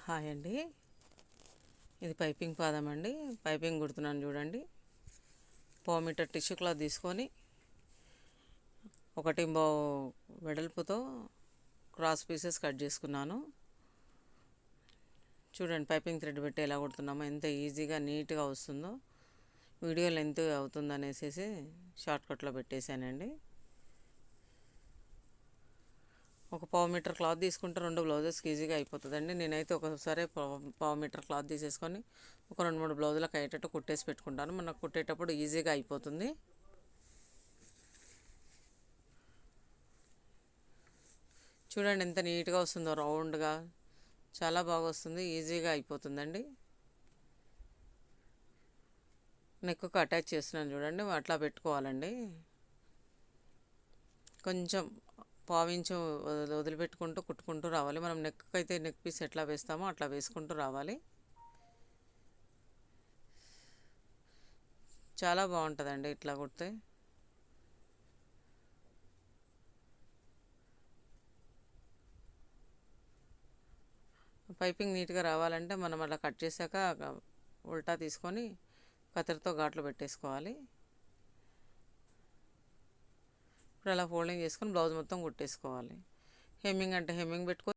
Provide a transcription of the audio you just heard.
Hi అండి, ఇది piping పాదం అండి. పైపింగ్ కుడుతున్నాను చూడండి. పావు మీటర్ టిష్యూ క్లాత్ తీసుకొని 1.5 వెడల్పుతో క్రాస్ పీసెస్ కట్ చేసుకున్నాను. చూడండి పైపింగ్ థ్రెడ్ పెట్టి ఎలా కుడుతున్నామో ఎంత ఈజీగా నీట్గా వస్తుందో. వీడియో లెంత్ అవుతుందనేసి షార్ట్కట్లో పెట్టేశానండి. ఒక పావు మీటర్ క్లాత్ తీసుకుంటే 2 బ్లౌజెస్కి ఈజీగా అయిపోతుందండి. నేనైతే ఒకసారి పావు మీటర్ క్లాత్ తీసేసుకొని ఒక 2-3 బ్లౌజులకు అయ్యేటట్టు కుట్టేసి పెట్టుకుంటాను. మనకు కుట్టేటప్పుడు ఈజీగా అయిపోతుంది. చూడండి ఎంత నీట్గా వస్తుందో, రౌండ్గా చాలా బాగా వస్తుంది, ఈజీగా అయిపోతుందండి. నెక్కు అటాచ్ చేస్తున్నాను చూడండి, అట్లా పెట్టుకోవాలండి. కొంచెం పావించు వదిలిపెట్టుకుంటూ కుట్టుకుంటూ రావాలి. మనం నెక్ అయితే నెక్ పీస్ ఎట్లా వేస్తామో అట్లా వేసుకుంటూ రావాలి. చాలా బాగుంటుందండి ఇట్లా కుడితే. పైపింగ్ నీట్గా రావాలంటే మనం అలా కట్ చేశాక ఉల్టా తీసుకొని కత్తెరతో ఘాట్లు పెట్టేసుకోవాలి. ఇప్పుడు అలా ఫోల్డింగ్ చేసుకొని బ్లౌజ్ మొత్తం కుట్టేసుకోవాలి. హెమ్మింగ్ అంటే హెమ్మింగ్ పెట్టుకొని